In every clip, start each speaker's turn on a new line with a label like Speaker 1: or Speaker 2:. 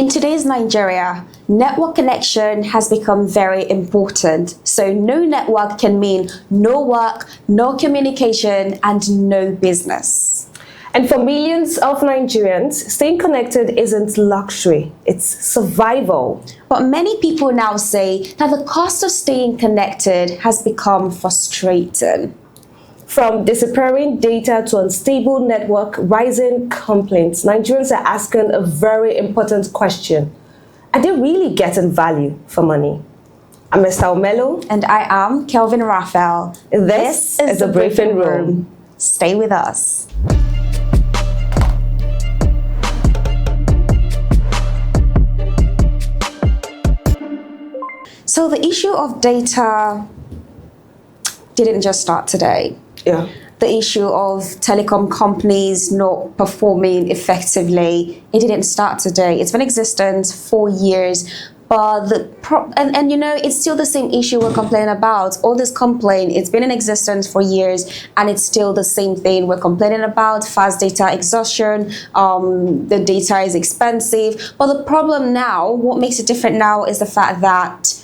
Speaker 1: In today's Nigeria, network connection has become very important. So no network can mean no work, no communication, and no business.
Speaker 2: And for millions of Nigerians, staying connected isn't luxury, it's survival.
Speaker 1: But many people now say that the cost of staying connected has become frustrating.
Speaker 2: From disappearing data to unstable network, rising complaints, Nigerians are asking a very important question. Are they really getting value for money? I'm Esther Omelo.
Speaker 1: And I am Kelvin Raphael.
Speaker 2: This is the Briefing Room.
Speaker 1: Stay with us. So the issue of data didn't just start today.
Speaker 2: Yeah.
Speaker 1: The issue of telecom companies not performing effectively, it didn't start today. It's been in existence for years, but you know, it's still the same issue we're complaining about. All this complaint, it's been in existence for years, and it's still the same thing we're complaining about: fast data exhaustion. The data is expensive, but the problem now, what makes it different now, is the fact that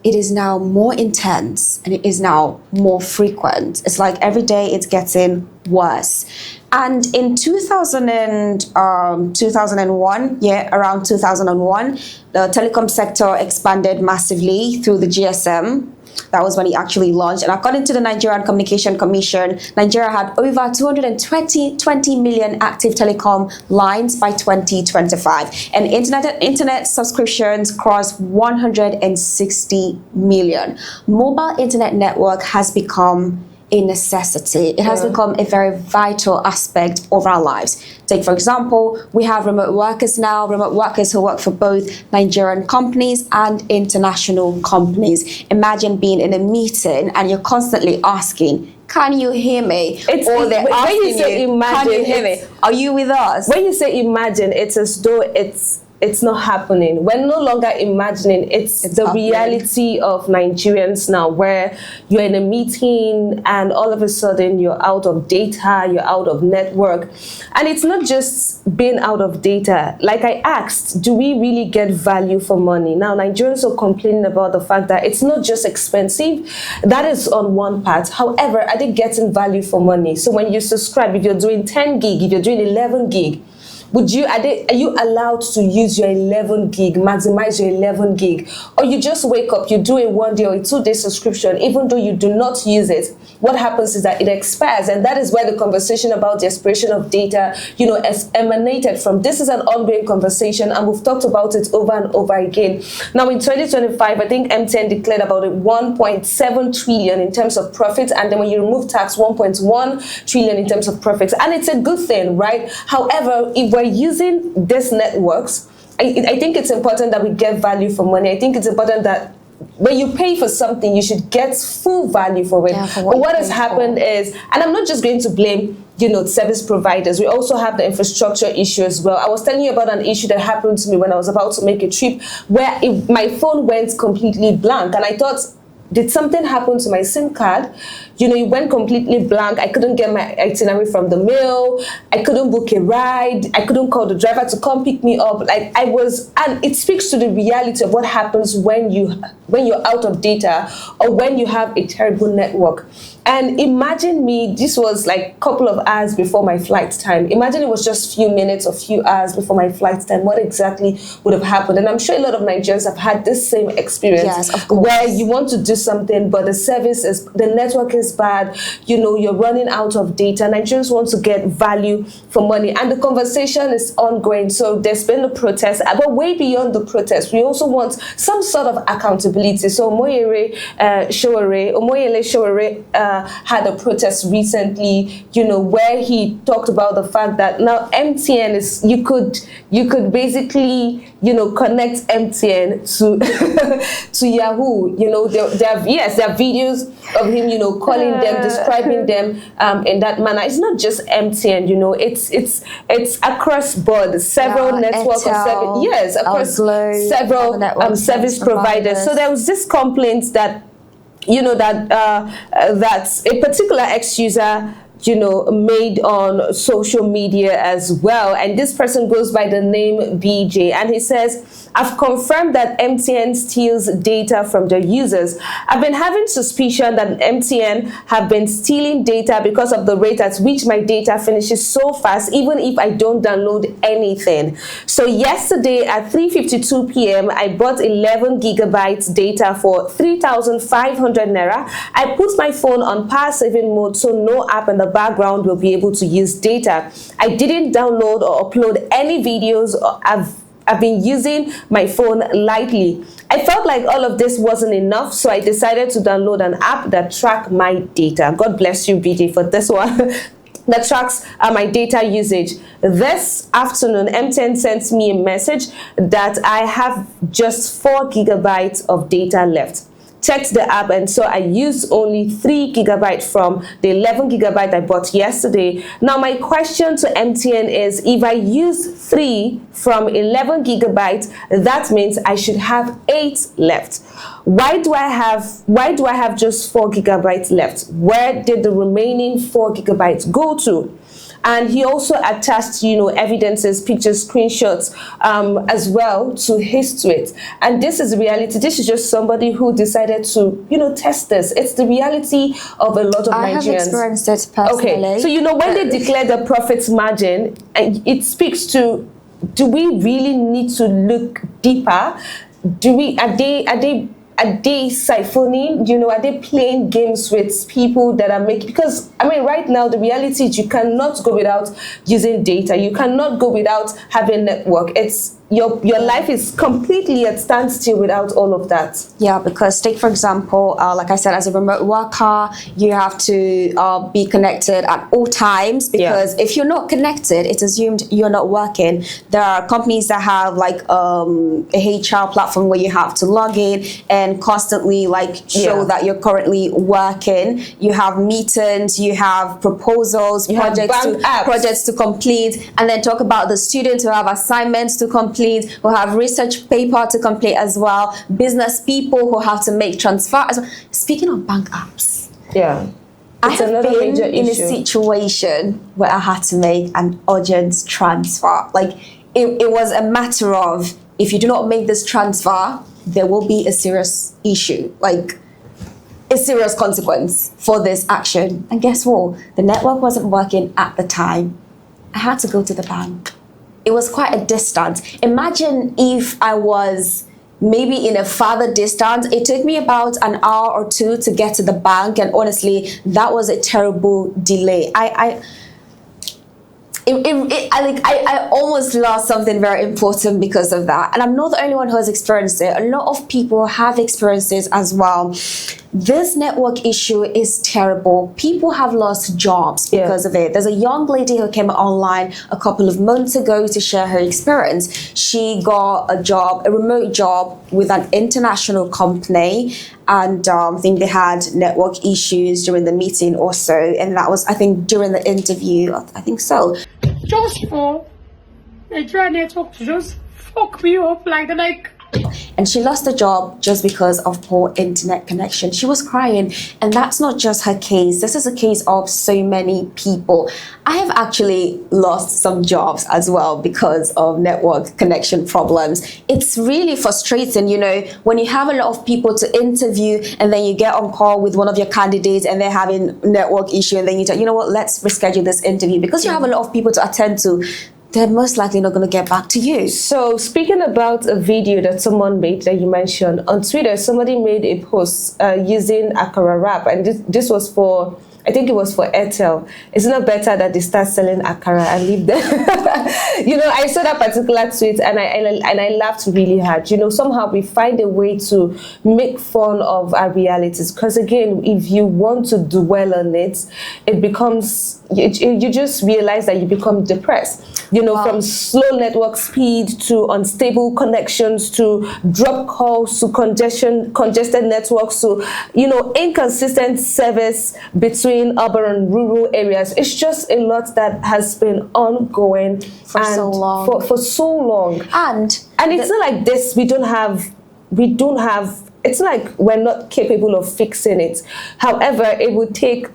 Speaker 1: it is now more intense and it is now more frequent. It's like every day it's getting worse. And in 2001, around 2001, the telecom sector expanded massively through the GSM. That was when it actually launched. And according to the Nigerian Communication Commission, Nigeria had over 220 million active telecom lines by 2025. And internet subscriptions crossed 160 million. Mobile internet network has become a necessity. It has become a very vital aspect of our lives. Take, for example, we have remote workers now, remote workers who work for both Nigerian companies and international companies. Imagine being in a meeting and you're constantly asking, can you hear me? Or they're asking you, can you hear me? Are you with us?
Speaker 2: When you say imagine, it's as though it's not happening. We're no longer imagining. It's the happening. Reality of Nigerians now, where you're in a meeting and all of a sudden you're out of data, you're out of network. And it's not just being out of data. Like I asked, do we really get value for money? Now, Nigerians are complaining about the fact that it's not just expensive. That is on one part. However, are they getting value for money? So when you subscribe, if you're doing 10 gig, if you're doing 11 gig, are you allowed to use your 11 gig, maximize your 11 gig? Or you just wake up, you do a 1 day or a 2 day subscription, even though you do not use it, what happens is that it expires. And that is where the conversation about the expiration of data, has emanated from. This is an ongoing conversation, and we've talked about it over and over again. Now in 2025, I think MTN declared about 1.7 trillion in terms of profits. And then when you remove tax, 1.1 trillion in terms of profits. And it's a good thing, right? However, if we're using these networks, I think it's important that we get value for money. I think it's important that when you pay for something, you should get full value for it.
Speaker 1: Yeah, for
Speaker 2: but what has happened is, and I'm not just going to blame service providers. We also have the infrastructure issue as well. I was telling you about an issue that happened to me when I was about to make a trip, where my phone went completely blank, and I thought, did something happen to my SIM card? It went completely blank. I couldn't get my itinerary from the mail. I couldn't book a ride. I couldn't call the driver to come pick me up. And it speaks to the reality of what happens when you're out of data or when you have a terrible network. And imagine this was like a couple of hours before my flight time. Imagine it was just a few minutes or few hours before my flight time. What exactly would have happened? And I'm sure a lot of Nigerians have had this same experience.
Speaker 1: Yes, of course.
Speaker 2: Where you want to do something, but the network is bad. You're running out of data. Nigerians want to get value for money. And the conversation is ongoing. So there's been a protest. But way beyond the protest, we also want some sort of accountability. So Omoyele Sowore had a protest recently, where he talked about the fact that now MTN is, you could basically, connect MTN to Yahoo. There are videos of him, calling them, describing them in that manner. It's not just MTN, it's across board, several networks of service. Yes, across several service providers. So there was this complaint that that a particular ex-user made on social media as well. And this person goes by the name BJ, and he says, I've confirmed that MTN steals data from their users. I've been having suspicion that MTN have been stealing data because of the rate at which my data finishes so fast, even if I don't download anything. So yesterday at 3:52 p.m., I bought 11 gigabytes data for 3,500 naira. I put my phone on power saving mode so no app in the background will be able to use data. I didn't download or upload any videos. I've been using my phone lightly. I felt like all of this wasn't enough, so I decided to download an app that tracked my data. God bless you, BJ, for this one. That tracks my data usage. This afternoon, MTN sent me a message that I have just 4 gigabytes of data left. Checked the app, and so I used only 3 gigabytes from the 11 gigabyte I bought yesterday. Now my question to MTN is, if I use 3 from 11 gigabytes, that means I should have 8 left. Why do I have just 4 gigabytes left? Where did the remaining 4 gigabytes go to? And he also attached, evidences, pictures, screenshots as well to his tweet. And this is reality. This is just somebody who decided to, test this. It's the reality of a lot of Nigerians.
Speaker 1: I have experienced it personally.
Speaker 2: Okay, so when they declare the profit margin, it speaks to, do we really need to look deeper? Are they siphoning? Are they playing games with people that are making? Because right now the reality is you cannot go without using data. You cannot go without having network. It's your life is completely at standstill without all of that.
Speaker 1: Yeah, because take for example, like I said, as a remote worker, you have to be connected at all times, because if you're not connected, it's assumed you're not working. There are companies that have like a HR platform where you have to log in and constantly show that you're currently working. You have meetings, you have proposals, projects to complete, and then talk about the students who have assignments to complete, who have research paper to complete as well, business people who have to make transfer as well. Speaking of bank apps, I have been in a situation where I had to make an urgent transfer. It was a matter of, if you do not make this transfer, there will be a serious issue, a serious consequence for this action. And guess what? The network wasn't working at the time. I had to go to the bank. It was quite a distance. Imagine if I was maybe in a farther distance. It took me about an hour or 2 to get to the bank, and honestly, that was a terrible delay. I almost lost something very important because of that. And I'm not the only one who has experienced it. A lot of people have experienced this as well. This network issue is terrible. People have lost jobs because of it. There's a young lady who came online a couple of months ago to share her experience. She got a remote job with an international company, and I think they had network issues during the meeting or so, and that was, I think, during the interview. I think so.
Speaker 3: Just for Nigerian network to just fuck me up
Speaker 1: and she lost the job just because of poor internet connection. She was crying, and that's not just her case. This is a case of so many people. I have actually lost some jobs as well because of network connection problems. It's really frustrating, when you have a lot of people to interview, and then you get on call with one of your candidates and they're having network issue, and then you tell, you know what, let's reschedule this interview, because you have a lot of people to attend to. They're most likely not going to get back to you.
Speaker 2: So speaking about a video that someone made that you mentioned on Twitter, somebody made a post using Akara wrap, and this was for, I think it was for Airtel. It's not better that they start selling Akara and leave them. I saw that particular tweet, and I laughed really hard. Somehow we find a way to make fun of our realities, because again, if you want to dwell on it, it becomes, you just realize that you become depressed. From slow network speed to unstable connections to drop calls to congested networks to, inconsistent service between urban and rural areas. It's just a lot that has been ongoing
Speaker 1: for so long.
Speaker 2: For so long. And it's not like this, we don't have, it's like we're not capable of fixing it. However, it would take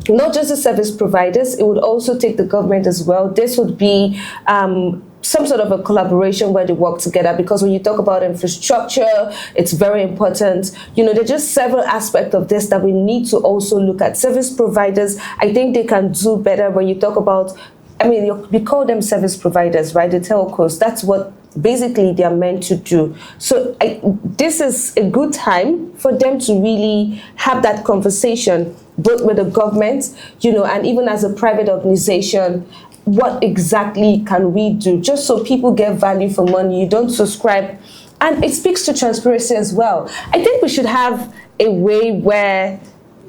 Speaker 2: not just the service providers, it would also take the government as well. This would be some sort of a collaboration where they work together, because when you talk about infrastructure, it's very important. There are just several aspects of this that we need to also look at. Service providers, I think they can do better when you talk about, we call them service providers, right? The telcos, that's what basically they are meant to do. So this is a good time for them to really have that conversation, both with the government, and even as a private organization. What exactly can we do just so people get value for money? You don't subscribe. And it speaks to transparency as well. I think we should have a way where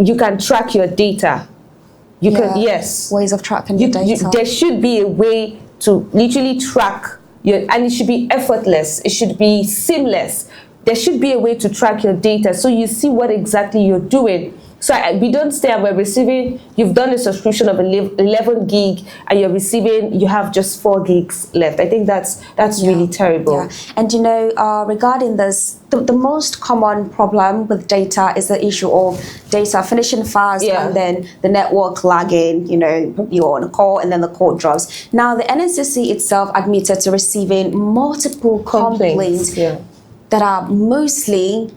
Speaker 2: you can track your data. You can, yes.
Speaker 1: Ways of tracking your data.
Speaker 2: There should be a way to literally track and it should be effortless. It should be seamless. There should be a way to track your data so you see what exactly you're doing. So we don't stay and we're receiving, you've done a subscription of 11 gig and you have just 4 gigs left. I think that's really terrible.
Speaker 1: Yeah. And regarding this, the most common problem with data is the issue of data finishing fast and then the network lagging. You're on a call and then the call drops. Now, the NNCC itself admitted to receiving multiple complaints that are mostly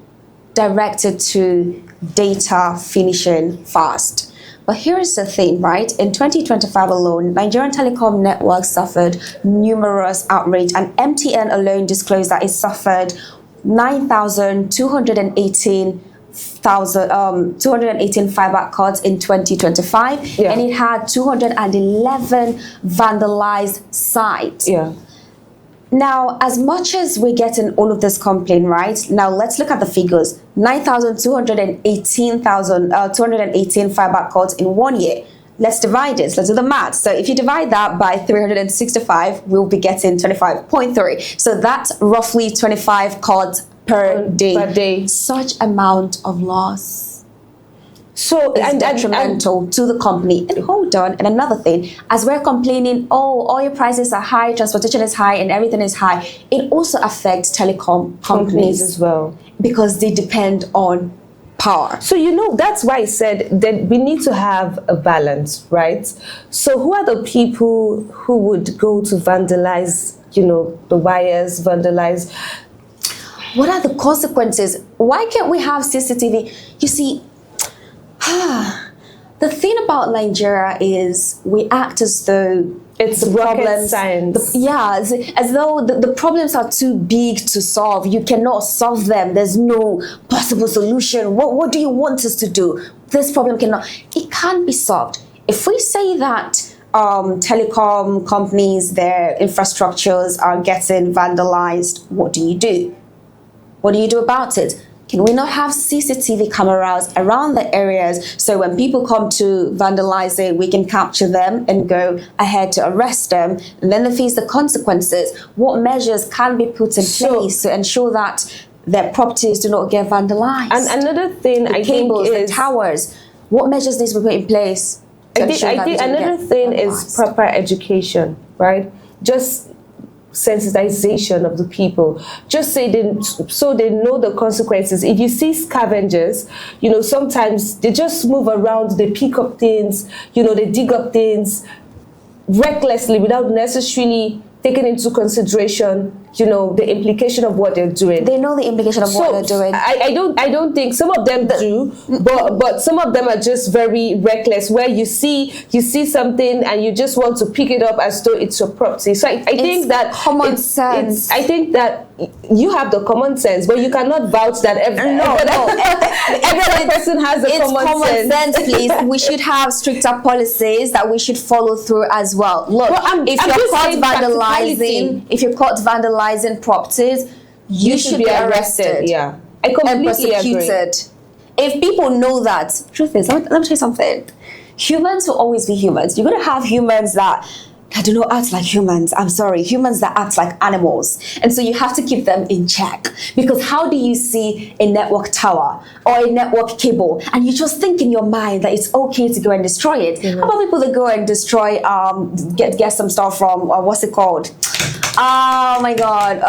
Speaker 1: directed to data finishing fast. But here's the thing, right? In 2025 alone, Nigerian telecom network suffered numerous outrage, and MTN alone disclosed that it suffered 9,218 fiber cuts in 2025, and it had 211 vandalized sites. Now, as much as we're getting all of this complaint, right? Now, let's look at the figures. 9,218 fiber cuts in 1 year. Let's divide this. Let's do the math. So if you divide that by 365, we'll be getting 25.3. So that's roughly 25 cuts per day. Such amount of loss. So it's detrimental to the company. And hold on, and another thing, as we're complaining, oil prices are high, transportation is high, and everything is high, it also affects telecom companies
Speaker 2: as well,
Speaker 1: because they depend on power. So
Speaker 2: that's why I said that we need to have a balance, right? So who are the people who would go to vandalize, the wires, vandalize?
Speaker 1: What are the consequences? Why can't we have CCTV? You see, the thing about Nigeria is we act as though
Speaker 2: it's rocket science.
Speaker 1: As though the problems are too big to solve. You cannot solve them. There's no possible solution. What do you want us to do? This problem it can't be solved. If we say that telecom companies, their infrastructures are getting vandalized, what do you do? What do you do about it? Can we not have CCTV cameras around the areas so when people come to vandalize it, we can capture them and go ahead to arrest them, and then they face the consequences? What measures can be put in place to ensure that their properties do not get vandalized?
Speaker 2: And another thing,
Speaker 1: the cables, the towers, what measures need to be put in place?
Speaker 2: I think another thing is proper education, right? Just sensitization of the people, just so they know the consequences. If you see scavengers, sometimes they just move around, they pick up things, they dig up things recklessly without necessarily taking into consideration, the implication of what they're doing.
Speaker 1: They know the implication of what they're doing.
Speaker 2: I don't think some of them do, but some of them are just very reckless, where you see something and you just want to pick it up as though it's your property. So I think that
Speaker 1: common sense.
Speaker 2: I think that you have the common sense, but you cannot vouch that every other person has the common sense.
Speaker 1: Please. We should have stricter policies that we should follow through as well. Look, if you're caught vandalizing properties, you should be arrested.
Speaker 2: Yeah, I completely
Speaker 1: and prosecuted. If people know that, truth is, let me tell you something. Humans will always be humans. You're going to have humans that do not act like humans. I'm sorry, humans that act like animals. And so you have to keep them in check. Because how do you see a network tower or a network cable and you just think in your mind that it's okay to go and destroy it? How about people that go and destroy, get some stuff from, what's it called? Oh my God.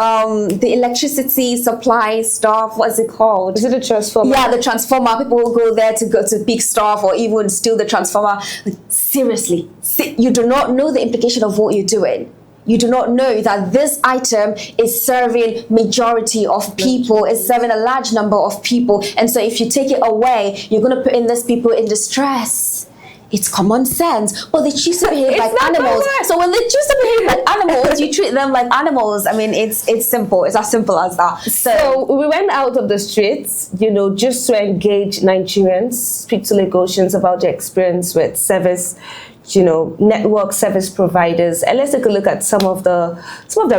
Speaker 1: The electricity supply stuff. What's it called?
Speaker 2: Is it a transformer?
Speaker 1: Yeah, the transformer. People will go there to go to pick stuff or even steal the transformer. Like, seriously, you do not know the implication of what you're doing. You do not know that this item is serving majority of people, is serving a large number of people. And so if you take it away, you're going to put in these people in distress. It's common sense, but they choose to behave like animals. So when they choose to behave like animals, you treat them like animals. I mean, it's simple. It's as simple as that.
Speaker 2: So we went out of the streets, just to engage Nigerians, speak to Lagosians about their experience with service, network service providers. And let's take a look at some of the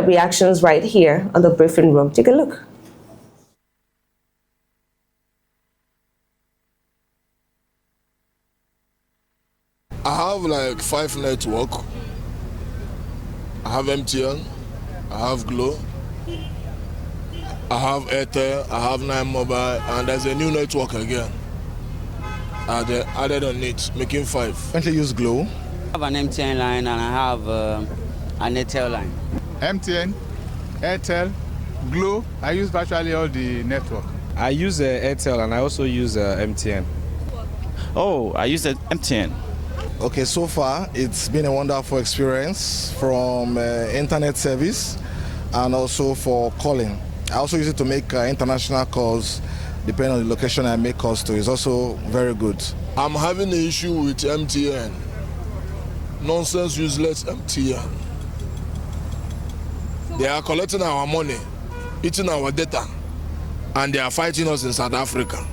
Speaker 2: reactions right here on the briefing room. Take a look.
Speaker 4: I have like 5 network. I have MTN, I have Glo, I have Airtel, I have 9 Mobile, and there's a new network again. Added on it, making 5. I currently use Glo.
Speaker 5: I have an MTN line and I have an Airtel line.
Speaker 6: MTN, Airtel, Glo. I use virtually all the network.
Speaker 7: I use Airtel and I also use MTN.
Speaker 8: Oh, I use MTN.
Speaker 4: Okay, so far it's been a wonderful experience from internet service and also for calling. I also use it to make international calls depending on the location I make calls to. It's also very good. I'm having an issue with MTN. Nonsense, useless MTN. They are collecting our money, eating our data, and they are fighting us in South Africa.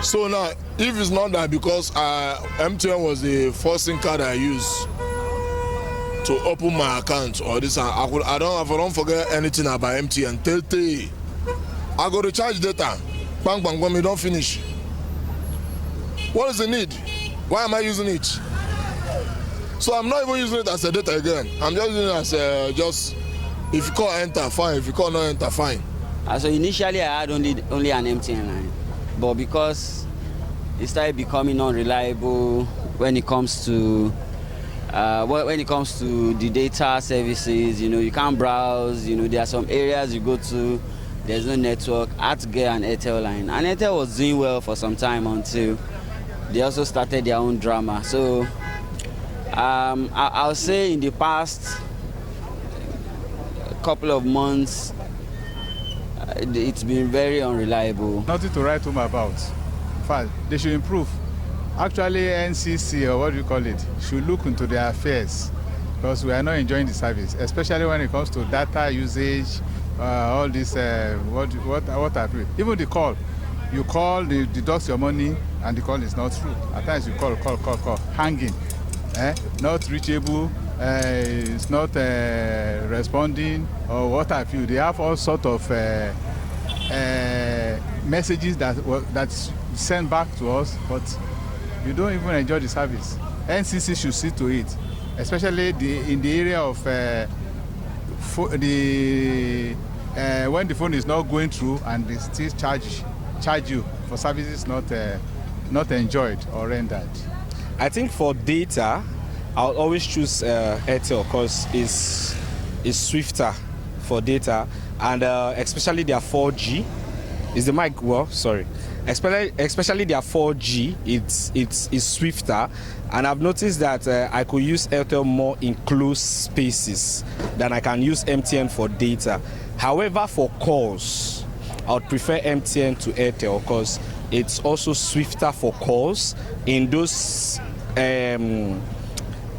Speaker 4: So now, if it's not that because MTN was the first SIM card I used to open my account or this, I don't forget anything about MTN. Tell. I go to recharge data. Bang, bang, bang, me don't finish. What is the need? Why am I using it? So I'm not even using it as a data again. I'm just using it as if you call enter, fine. If you call not enter, fine.
Speaker 5: So initially I had only an MTN line. But because it started becoming unreliable when it comes to the data services, you can't browse. There are some areas you go to, there's no network. I had to get an Airtel line, and Airtel was doing well for some time until they also started their own drama. So I'll say in the past couple of months, it's been very unreliable.
Speaker 6: Nothing to write home about. In fact, they should improve. Actually, NCC, or what do you call it, should look into their affairs because we are not enjoying the service, especially when it comes to data usage, all this, what have you. Even the call. You call, they deduct your money, and the call is not through. At times you call, hanging, not reachable, it's not responding, or what have you. They have all sort of messages that's sent back to us, but you don't even enjoy the service. NCC should see to it, especially in the area of when the phone is not going through and they still charge you for services not enjoyed or rendered.
Speaker 7: I think for data, I'll always choose Airtel because it's swifter for data, and especially their 4G. Is the mic well? Sorry. Especially their 4G, it's swifter, and I've noticed that I could use Airtel more in closed spaces than I can use MTN for data. However, for calls, I would prefer MTN to Airtel because it's also swifter for calls in those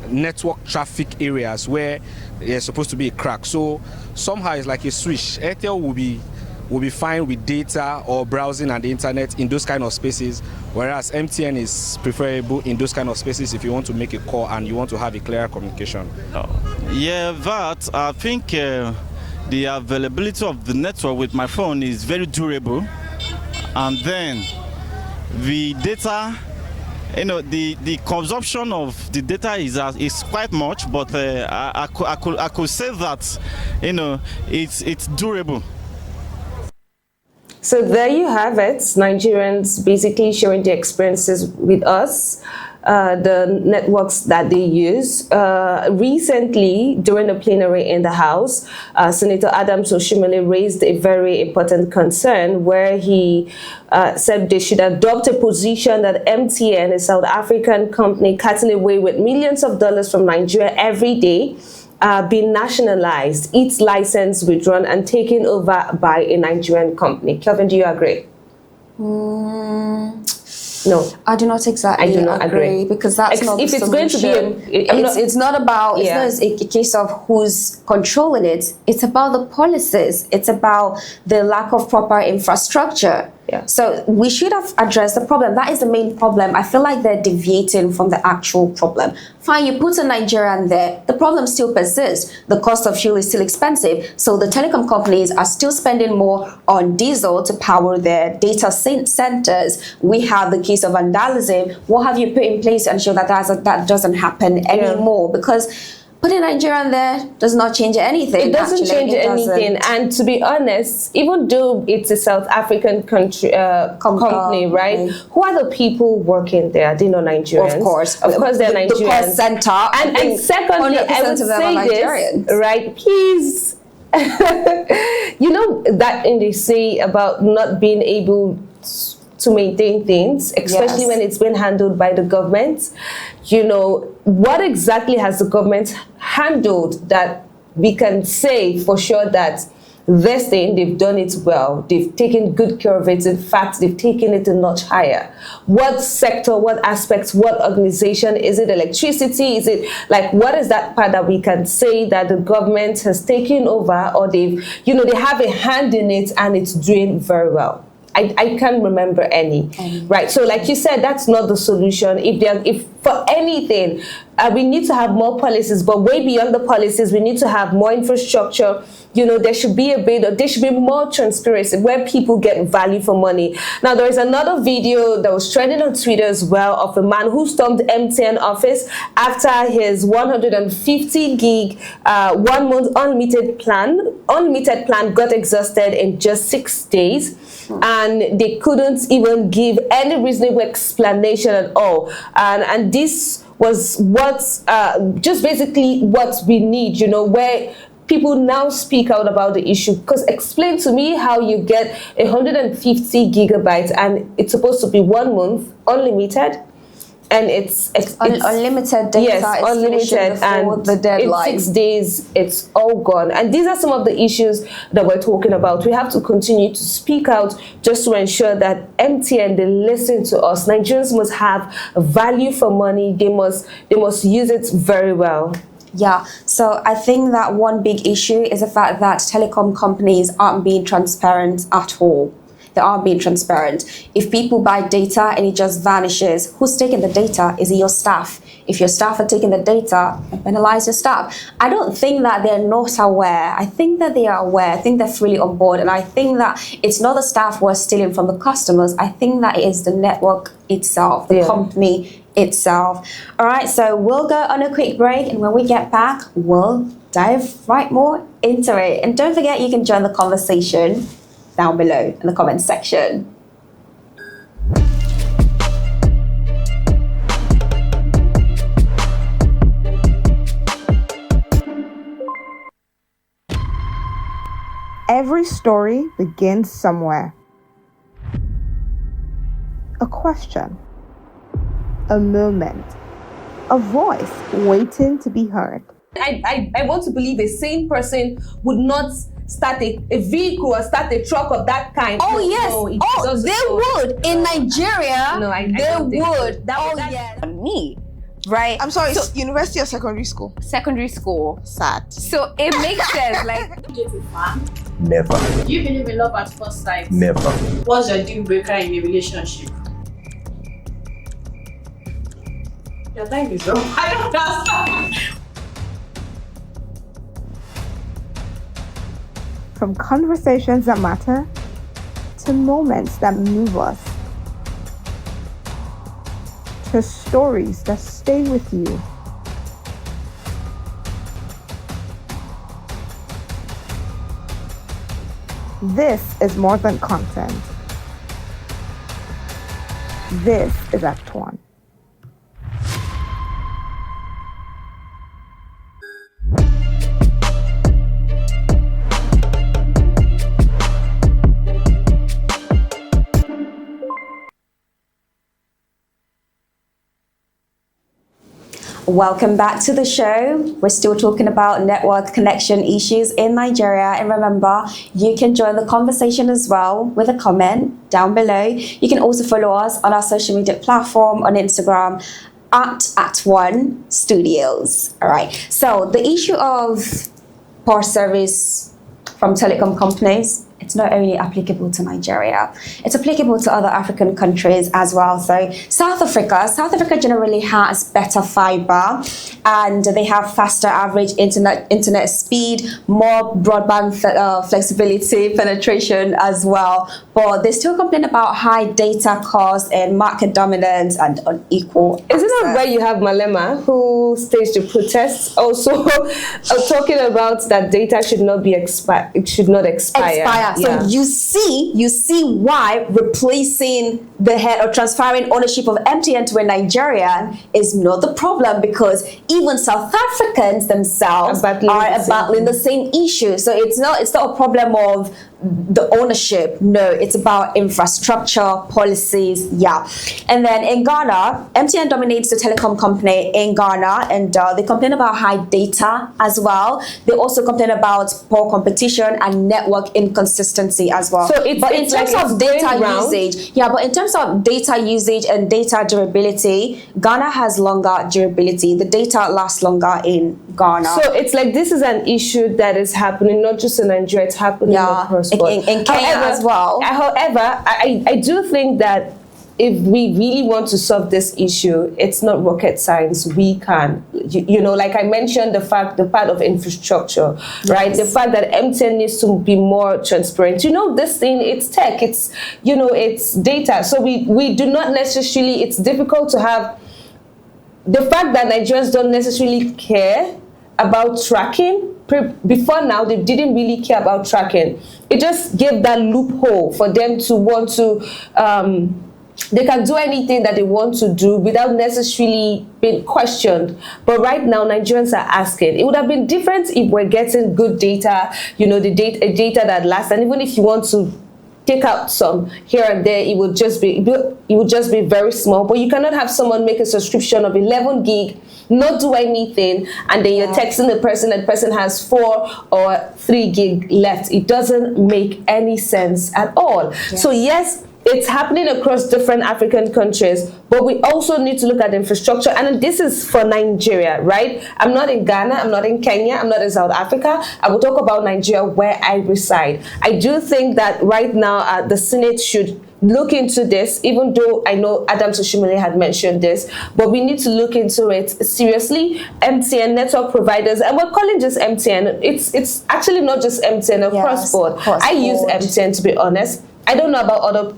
Speaker 7: network traffic areas where there's supposed to be a crack. So somehow it's like a switch. Airtel will be fine with data or browsing and the internet in those kind of spaces, whereas MTN is preferable in those kind of spaces if you want to make a call and you want to have a clear communication.
Speaker 8: Yeah, that I think the availability of the network with my phone is very durable, and then the data, the consumption of the data is quite much, but I could say that it's durable.
Speaker 2: So there you have it, Nigerians basically sharing their experiences with us. the networks that they use. Recently, during the plenary in the House, Senator Adams Oshimole raised a very important concern where he said they should adopt a position that MTN, a South African company cutting away with millions of dollars from Nigeria every day, being nationalized, its license withdrawn and taken over by a Nigerian company. Kelvin, do you agree? No,
Speaker 1: I do not exactly agree because that's not
Speaker 2: if
Speaker 1: the
Speaker 2: it's
Speaker 1: solution.
Speaker 2: going to be
Speaker 1: It's not about, it's not a case of who's controlling it. It's about the policies. It's about the lack of proper infrastructure.
Speaker 2: Yeah.
Speaker 1: So we should have addressed the problem. That is the main problem. I feel like they're deviating from the actual problem. Fine, you put a Nigerian there, the problem still persists. The cost of fuel is still expensive. So the telecom companies are still spending more on diesel to power their data centers. We have the case of vandalism. What have you put in place to ensure that that doesn't happen anymore? Because putting Nigerian there does not change anything.
Speaker 2: It doesn't change anything. And to be honest, even though it's a South African company, right? Who are the people working there? Are they not Nigerians?
Speaker 1: Of course,
Speaker 2: they're Nigerians.
Speaker 1: The cost center.
Speaker 2: And secondly, I would say this, right? Please, you know that thing they say about not being able to maintain things, especially when it's been handled by the government. You know, what exactly has the government handled that we can say for sure that this thing, they've done it well, they've taken good care of it, in fact, they've taken it a notch higher? What sector, what aspects, what organization? Is it electricity? Is it like, what is that part that we can say that the government has taken over, or they've, you know, they have a hand in it and it's doing very well? I can't remember any, right? So like you said, that's not the solution. If for anything, we need to have more policies, but way beyond the policies, we need to have more infrastructure. You know, there should be there should be more transparency where people get value for money. Now, there is another video that was trending on Twitter as well of a man who stormed MTN office after his 150 gig 1 month unlimited plan got exhausted in just 6 days. And they couldn't even give any reasonable explanation at all. And this was just basically what we need, you know, where people now speak out about the issue. Because explain to me how you get 150 gigabytes and it's supposed to be 1 month unlimited. And it's
Speaker 1: unlimited data.
Speaker 2: Yes, unlimited, and
Speaker 1: the deadline.
Speaker 2: In 6 days, it's all gone. And these are some of the issues that we're talking about. We have to continue to speak out just to ensure that MTN, they listen to us. Nigerians must have value for money. They must use it very well.
Speaker 1: Yeah, so I think that one big issue is the fact that telecom companies aren't being transparent at all. They aren't being transparent. If people buy data and it just vanishes, who's taking the data? Is it your staff? If your staff are taking the data, penalize your staff. I don't think that they're not aware. I think that they are aware. I think they're fully on board. And I think that it's not the staff who are stealing from the customers. I think that it is the network itself, the company itself. All right, so we'll go on a quick break. And when we get back, we'll dive right more into it. And don't forget, you can join the conversation down below in the comments section.
Speaker 9: Every story begins somewhere. A question, a moment, a voice waiting to be heard.
Speaker 2: I want to believe a sane person would not start a vehicle or start a truck of that kind.
Speaker 1: Oh, yes. They would. In Nigeria, they would.
Speaker 2: Yes.
Speaker 1: On me, right?
Speaker 10: I'm sorry, it's university or secondary school?
Speaker 1: Secondary school.
Speaker 10: Sad.
Speaker 1: So it makes sense. Like,
Speaker 11: never.
Speaker 12: Do you believe in love at first sight?
Speaker 11: Never.
Speaker 12: What's your deal breaker in a relationship? Your time is wrong. I don't understand.
Speaker 9: From conversations that matter to moments that move us, to stories that stay with you. This is more than content. This is Act One.
Speaker 1: Welcome back to the show. We're still talking about network connection issues in Nigeria. And remember, you can join the conversation as well with a comment down below. You can also follow us on our social media platform on Instagram at One Studios. All right. So the issue of poor service from telecom companies, it's not only applicable to Nigeria, it's applicable to other African countries as well. So South Africa generally has better fiber and they have faster average internet speed, more broadband flexibility, penetration as well. But they still complain about high data costs and market dominance and unequal access.
Speaker 2: Isn't that where you have Malema, who staged the protests, also talking about that data should not be it should not expire.
Speaker 1: So you see why replacing the head or transferring ownership of MTN to a Nigerian is not the problem, because even South Africans themselves are battling the same issue. So it's not a problem of the ownership. No, it's about infrastructure, policies, And then in Ghana, MTN dominates the telecom company in Ghana, and they complain about high data as well. They also complain about poor competition and network inconsistency as well.
Speaker 2: So in terms of data
Speaker 1: usage and data durability, Ghana has longer durability. The data lasts longer in Ghana.
Speaker 2: So it's like this is an issue that is happening not just in Nigeria, it's happening across the board.
Speaker 1: In Kenya as well.
Speaker 2: However, I do think that if we really want to solve this issue, it's not rocket science. We can, you know, like I mentioned, the part of infrastructure, right? The fact that MTN needs to be more transparent. You know, this thing, it's tech, it's, you know, it's data. So we do not necessarily, it's difficult to have, the fact that Nigerians don't necessarily care about tracking. Before now, they didn't really care about tracking. It just gave that loophole for them to want to, they can do anything that they want to do without necessarily being questioned. But right now, Nigerians are asking. It would have been different if we're getting good data, you know, the data that lasts. And even if you want to take out some here and there, it would just be very small. But you cannot have someone make a subscription of 11 gig, not do anything, and then you're texting the person and the person has 4 or 3 gig left. It doesn't make any sense at all. So yes, it's happening across different African countries, but we also need to look at infrastructure. And this is for Nigeria, right? I'm not in Ghana, I'm not in Kenya, I'm not in South Africa. I will talk about Nigeria, where I reside. I do think that right now the Senate should look into this, even though I know Adam Toshimile had mentioned this, but we need to look into it seriously. MTN network providers, and we're calling just MTN. It's actually not just MTN, across board. I use MTN, to be honest. I don't know about other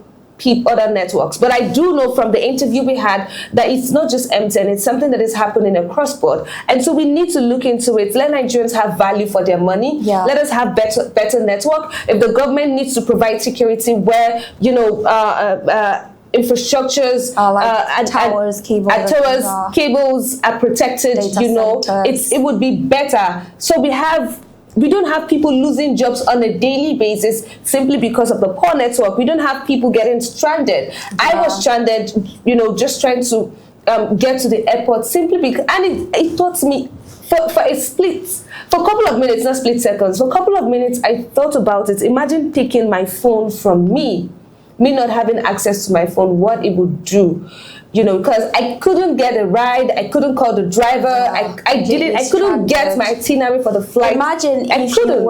Speaker 2: networks, but I do know from the interview we had that it's not just MTN, it's something that is happening across board. And so we need to look into it. Let Nigerians have value for their money. Let us have better network. If the government needs to provide security where, you know, infrastructures,
Speaker 1: towers,
Speaker 2: cables are protected, you know, it would be better. So we don't have people losing jobs on a daily basis simply because of the poor network. We don't have people getting stranded. I was stranded, you know, just trying to get to the airport simply because, and it taught me for a couple of minutes, not split seconds, for a couple of minutes, I thought about it. Imagine taking my phone from me not having access to my phone, what it would do. You know, because I couldn't get a ride, I couldn't call the driver, I couldn't get my itinerary for the flight.
Speaker 1: Imagine
Speaker 2: I couldn't.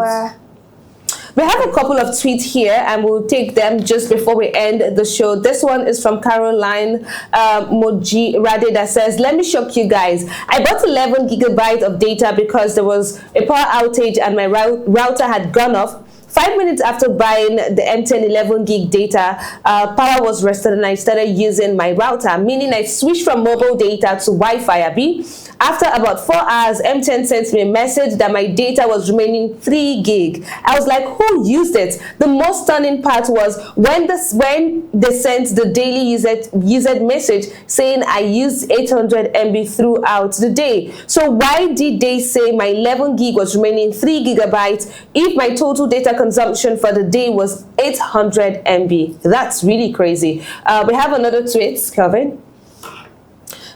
Speaker 2: We have a couple of tweets here, and we'll take them just before we end the show. This one is from Caroline Moji Rade that says, "Let me shock you guys. I bought 11 gigabytes of data because there was a power outage and my router had gone off. 5 minutes after buying the MTN 11 gig data, power was restored and I started using my router, meaning I switched from mobile data to Wi-Fi. After about 4 hours, MTN sent me a message that my data was remaining 3 gig. I was like, who used it? The most stunning part was when they sent the daily usage message saying I used 800 MB throughout the day. So why did they say my 11 gig was remaining 3 gigabytes if my total data consumption for the day was 800 MB? That's really crazy. We have another tweet, Kelvin.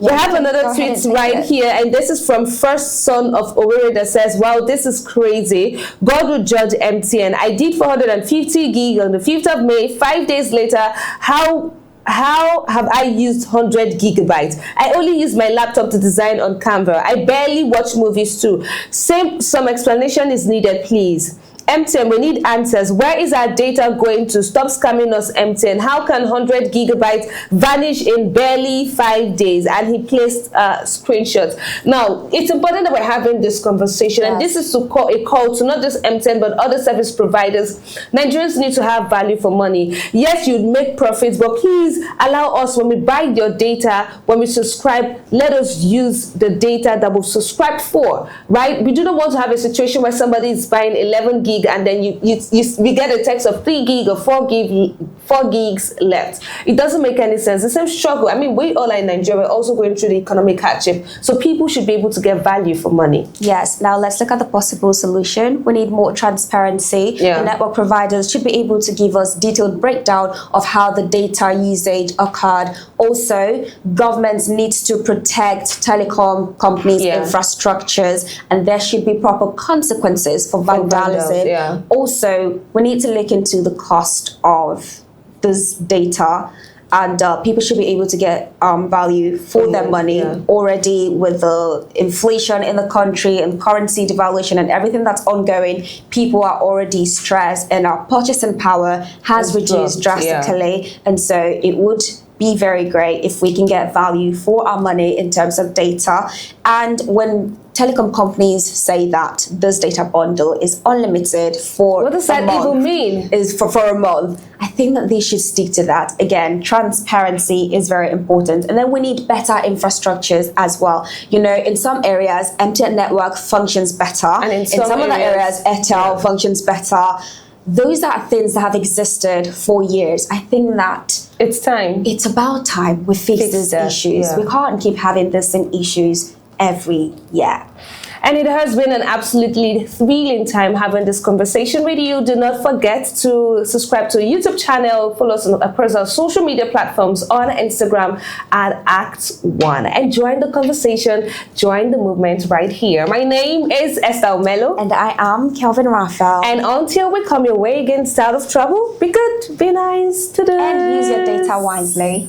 Speaker 2: We have another tweet right here, and this is from First Son of Owerri that says, wow, this is crazy. God will judge MTN. I did 450 gig on the 5th of May. 5 days later, how have I used 100 gigabytes? I only use my laptop to design on Canva. I barely watch movies too. Some explanation is needed, please. MTN, we need answers. Where is our data going to? Stop scamming us, MTN. How can 100 gigabytes vanish in barely 5 days? And he placed screenshots. Now, it's important that we're having this conversation, and this is a call to not just MTN, but other service providers. Nigerians need to have value for money. Yes, you make profits, but please allow us, when we buy your data, when we subscribe, let us use the data that we've subscribed for, right? We do not want to have a situation where somebody is buying 11 gig and then we get a text of 3 gig or 4 gigs left. It doesn't make any sense. The same struggle. I mean, we all are in Nigeria. We're also going through the economic hardship. So people should be able to get value for money.
Speaker 1: Yes. Now let's look at the possible solution. We need more transparency. The network providers should be able to give us detailed breakdown of how the data usage occurred. Also, governments needs to protect telecom companies' infrastructures, and there should be proper consequences for vandalism. Also, we need to look into the cost of this data, and people should be able to get value for their money. Already with the inflation in the country and currency devaluation and everything that's ongoing, people are already stressed, and our purchasing power has reduced drastically. And so it would be very great if we can get value for our money in terms of data. And when telecom companies say that this data bundle is unlimited for
Speaker 2: what does that even mean?
Speaker 1: Is for a month. I think that they should stick to that. Again, transparency is very important. And then we need better infrastructures as well. You know, in some areas, MTN network functions better. And in some other areas, Airtel functions better. Those are things that have existed for years. I think that
Speaker 2: it's time.
Speaker 1: It's about time we fix these issues. We can't keep having the same issues every year.
Speaker 2: And it has been an absolutely thrilling time having this conversation with you. Do not forget to subscribe to our YouTube channel. Follow us across our social media platforms on Instagram at Act1. And join the conversation, join the movement right here. My name is Esther Melo.
Speaker 1: And I am Kelvin Raphael.
Speaker 2: And until we come your way again, stay out of trouble, be good, be nice,
Speaker 1: and use your data wisely.